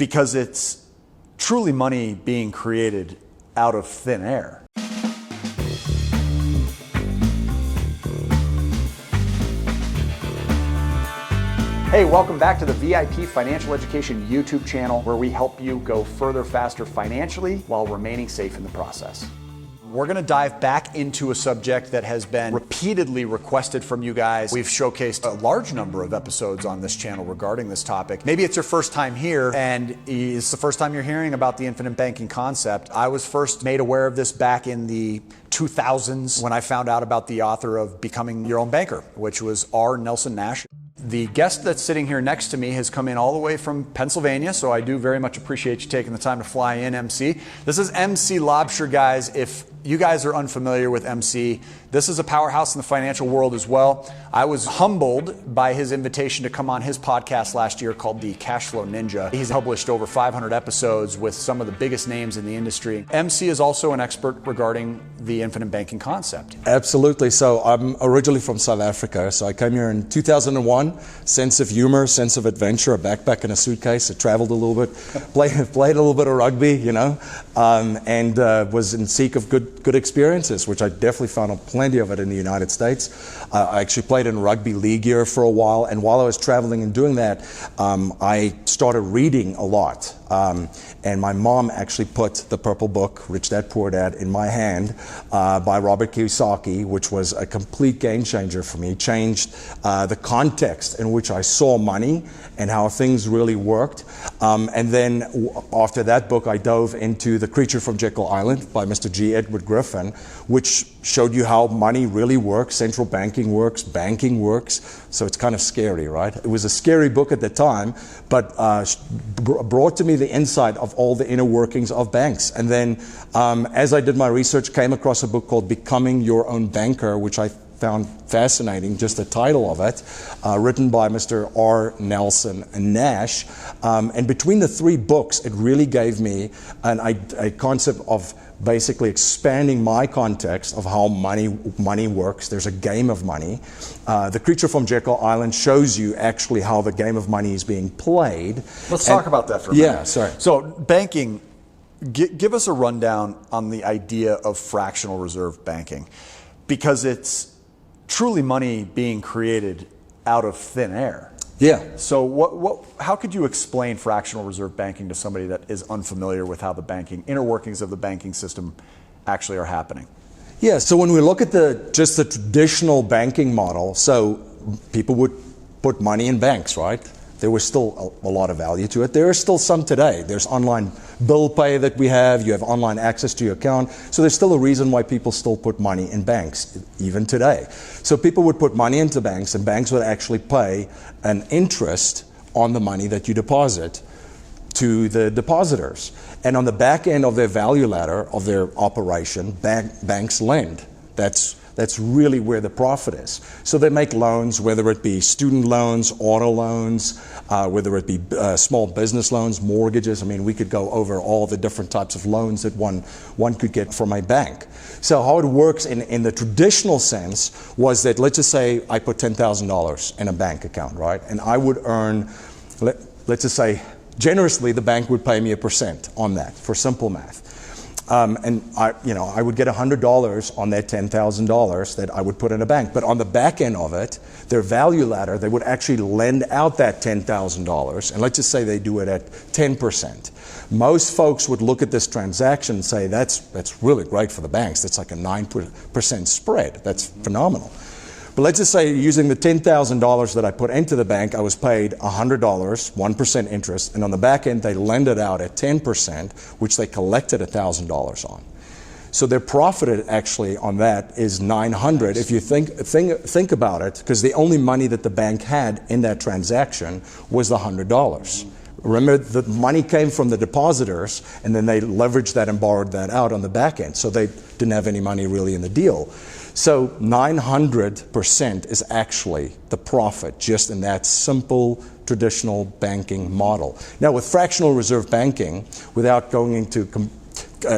because it's truly money being created out of thin air. Hey, welcome back to the VIP Financial Education YouTube channel, where we help you go further, faster financially while remaining safe in the process. We're going to dive back into a subject that has been repeatedly requested from you guys. We've showcased a large number of episodes on this channel regarding this topic. Maybe it's your first time here and it's the first time you're hearing about the infinite banking concept. I was first made aware of this back in the 2000s when I found out about the author of Becoming Your Own Banker, which was R. Nelson Nash. The guest that's sitting here next to me has come in all the way from Pennsylvania, so I do very much appreciate you taking the time to fly in, MC. This is MC Laubscher, guys. If you guys are unfamiliar with MC, this is a powerhouse in the financial world as well. I was humbled by his invitation to come on his podcast last year called the Cashflow Ninja. He's published over 500 episodes with some of the biggest names in the industry. MC is also an expert regarding the infinite banking concept. Absolutely. So I'm originally from South Africa. So I came here in 2001. Sense of humor, sense of adventure, a backpack and a suitcase. I traveled a little bit, played a little bit of rugby, and was in seek of good experiences, which I definitely found plenty of it in the United States. I actually played in rugby league here for a while, and while I was traveling and doing that, I started reading a lot. And my mom actually put the purple book, Rich Dad Poor Dad, in my hand by Robert Kiyosaki, which was a complete game changer for me. Changed the context in which I saw money and how things really worked. And then after that book, I dove into The Creature from Jekyll Island by Mr. G. Edward Griffin, which showed you how money really works, central banking works, banking works. So it's kind of scary, right? It was a scary book at the time, but brought to me the insight of all the inner workings of banks. And then as I did my research, came across a book called Becoming Your Own Banker, which I found fascinating, just the title of it, written by Mr. R. Nelson Nash. And between the three books, it really gave me a concept of basically expanding my context of how money works. There's a game of money. The Creature from Jekyll Island shows you actually how the game of money is being played. Let's talk about that for a minute. Yeah, sorry. So banking, give us a rundown on the idea of fractional reserve banking, because it's truly money being created out of thin air. Yeah. So how could you explain fractional reserve banking to somebody that is unfamiliar with how the inner workings of the banking system actually are happening? Yeah, so when we look at just the traditional banking model, so people would put money in banks, right? There was still a lot of value to it. There is still some today. There's online bill pay that we have. You have online access to your account. So there's still a reason why people still put money in banks, even today. So people would put money into banks, and banks would actually pay an interest on the money that you deposit to the depositors. And on the back end of their value ladder of their operation, banks lend. That's really where the profit is. So they make loans, whether it be student loans, auto loans, whether it be small business loans, mortgages. I mean, we could go over all the different types of loans that one could get from a bank. So how it works in the traditional sense was that, let's just say I put $10,000 in a bank account, right? And I would earn, let's just say, generously, the bank would pay me 1% on that for simple math. And I would get $100 on that $10,000 that I would put in a bank. But on the back end of it, their value ladder, they would actually lend out that $10,000. And let's just say they do it at 10%. Most folks would look at this transaction and say, that's really great for the banks. That's like a 9% spread. That's phenomenal. But let's just say using the $10,000 that I put into the bank, I was paid $100, 1% interest, and on the back end they lend it out at 10%, which they collected $1,000 on. So their profit actually on that is $900. If you think about it, because the only money that the bank had in that transaction was the $100. Remember, the money came from the depositors, and then they leveraged that and borrowed that out on the back end. So they didn't have any money really in the deal. So 900% is actually the profit just in that simple traditional banking model. Now with fractional reserve banking, without going into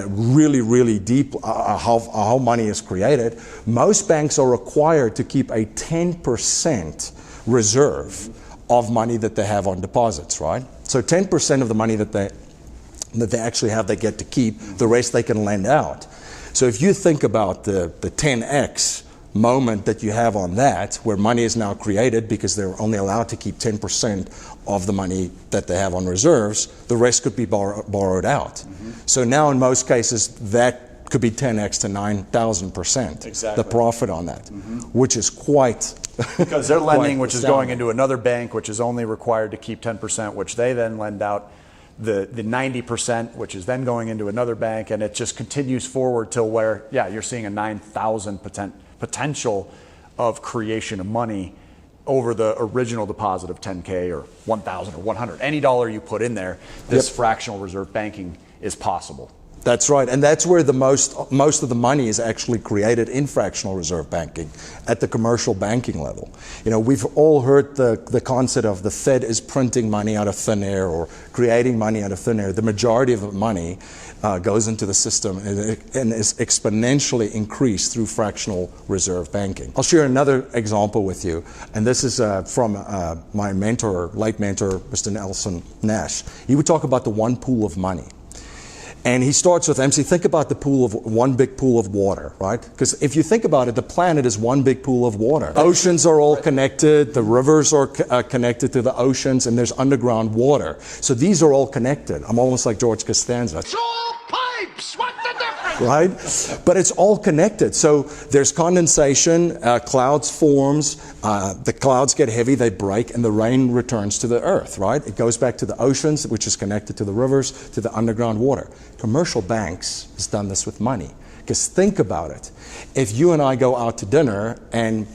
really deep how money is created, most banks are required to keep a 10% reserve of money that they have on deposits, right? So 10% of the money that they actually have, they get to keep. The rest they can lend out. So if you think about the 10x moment that you have on that, where money is now created because they're only allowed to keep 10% of the money that they have on reserves, the rest could be borrowed out. So now in most cases, that could be 10x to 9,000%. Exactly. The profit on that, which is quite... Because they're lending, which is going astounding. into another bank, which is only required to keep 10%, which they then lend out the 90%, which is then going into another bank, and it just continues forward till where, yeah, you're seeing a 9,000 potential of creation of money over the original deposit of 10K or 1,000 or 100. Any dollar you put in there, this fractional reserve banking is possible. That's right, and that's where the most of the money is actually created in fractional reserve banking at the commercial banking level. You know, we've all heard the concept of the Fed is printing money out of thin air or creating money out of thin air. The majority of the money goes into the system and is exponentially increased through fractional reserve banking. I'll share another example with you, and this is from my mentor, late mentor, Mr. Nelson Nash. He would talk about the one pool of money. And he starts with, MC, think about the pool of one big pool of water, right? Because if you think about it, the planet is one big pool of water. Oceans are all connected, the rivers are connected to the oceans, and there's underground water. So these are all connected. I'm almost like George Costanza. It's all pipes! What's the difference? Right? But it's all connected. So there's condensation, clouds forms, the clouds get heavy, they break, and the rain returns to the earth, right? It goes back to the oceans, which is connected to the rivers, to the underground water. Commercial banks has done this with money. Because think about it. If you and I go out to dinner and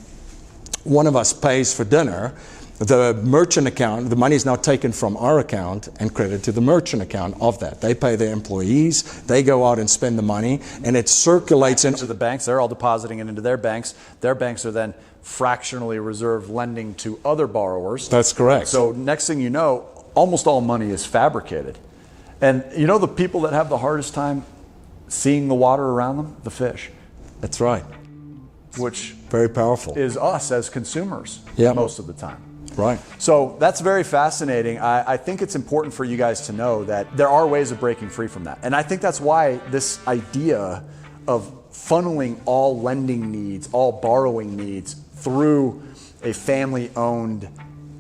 one of us pays for dinner, the merchant account, the money is now taken from our account and credited to the merchant account of that. They pay their employees, they go out and spend the money, and it circulates into the banks. They're all depositing it into their banks. Their banks are then fractionally reserve lending to other borrowers. That's correct. So next thing you know, almost all money is fabricated. And you know the people that have the hardest time seeing the water around them? The fish. That's right. Which very powerful is us as consumers most of the time. Right. So that's very fascinating. I think it's important for you guys to know that there are ways of breaking free from that. And I think that's why this idea of funneling all lending needs, all borrowing needs through a family-owned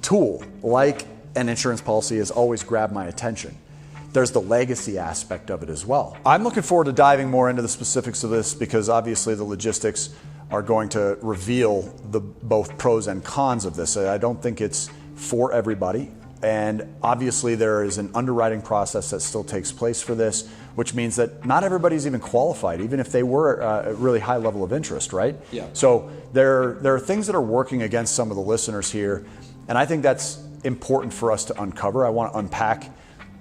tool like an insurance policy has always grabbed my attention. There's the legacy aspect of it as well. I'm looking forward to diving more into the specifics of this because obviously the logistics are going to reveal the both pros and cons of this. I don't think it's for everybody. And obviously there is an underwriting process that still takes place for this, which means that not everybody's even qualified, even if they were a really high level of interest, right? Yeah. So there are things that are working against some of the listeners here. And I think that's important for us to uncover. I want to unpack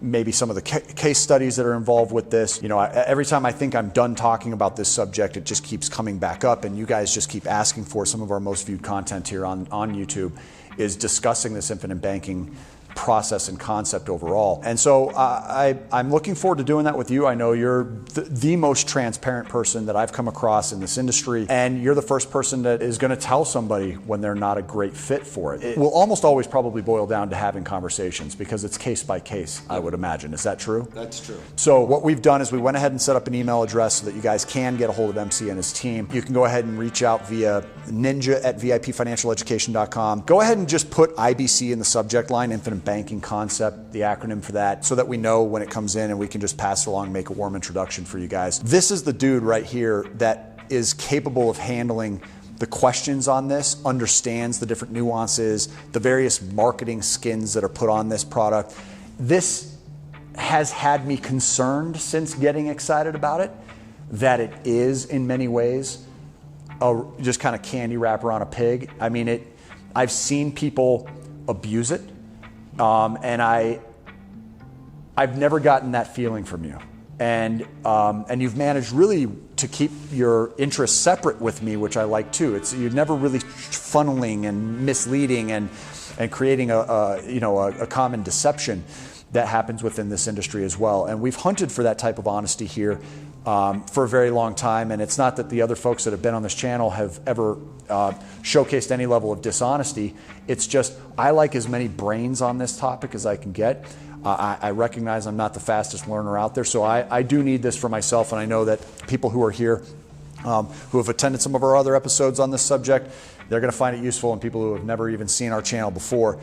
maybe some of the case studies that are involved with this. You know, every time I think I'm done talking about this subject, it just keeps coming back up, and you guys just keep asking for some of our most viewed content here on YouTube is discussing this infinite banking process and concept overall. And so I'm looking forward to doing that with you. I know you're the most transparent person that I've come across in this industry, and you're the first person that is going to tell somebody when they're not a great fit for it. It will almost always probably boil down to having conversations because it's case by case, I would imagine. Is that true? That's true. So what we've done is we went ahead and set up an email address so that you guys can get a hold of MC and his team. You can go ahead and reach out via ninja@vipfinancialeducation.com. Go ahead and just put IBC in the subject line, infinite banking concept, the acronym for that, so that we know when it comes in and we can just pass it along, make a warm introduction for you guys. This is the dude right here that is capable of handling the questions on this, understands the different nuances, the various marketing skins that are put on this product. This has had me concerned since getting excited about it, that it is in many ways just kind of candy wrapper on a pig. I mean, I've seen people abuse it. And I've never gotten that feeling from you, and you've managed really to keep your interests separate with me, which I like too. You're never really funneling and misleading and creating a common deception. that happens within this industry as well. And we've hunted for that type of honesty here for a very long time. And it's not that the other folks that have been on this channel have ever showcased any level of dishonesty. It's just I like as many brains on this topic as I can get. I recognize I'm not the fastest learner out there, so I do need this for myself, and I know that people who are here who have attended some of our other episodes on this subject, they're going to find it useful, and people who have never even seen our channel before,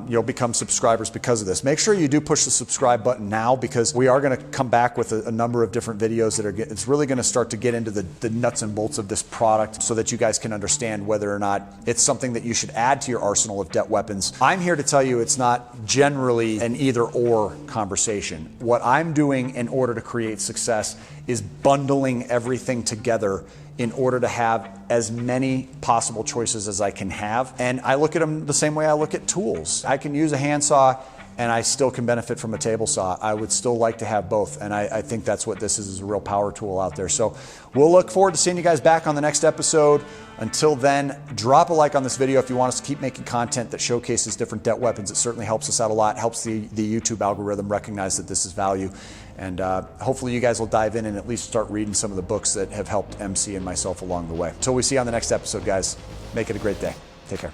you'll become subscribers because of this. Make sure you do push the subscribe button now, because we are going to come back with a number of different videos that are, it's really going to start to get into the nuts and bolts of this product so that you guys can understand whether or not it's something that you should add to your arsenal of debt weapons. I'm here to tell you it's not generally an either-or conversation. What I'm doing in order to create success is bundling everything together in order to have as many possible choices as I can have. And I look at them the same way I look at tools. I can use a handsaw and I still can benefit from a table saw. I would still like to have both. And I think that's what this is a real power tool out there. So we'll look forward to seeing you guys back on the next episode. Until then, drop a like on this video if you want us to keep making content that showcases different debt weapons. It certainly helps us out a lot, helps the YouTube algorithm recognize that this is value. And hopefully you guys will dive in and at least start reading some of the books that have helped MC and myself along the way. Until we see you on the next episode, guys, make it a great day. Take care.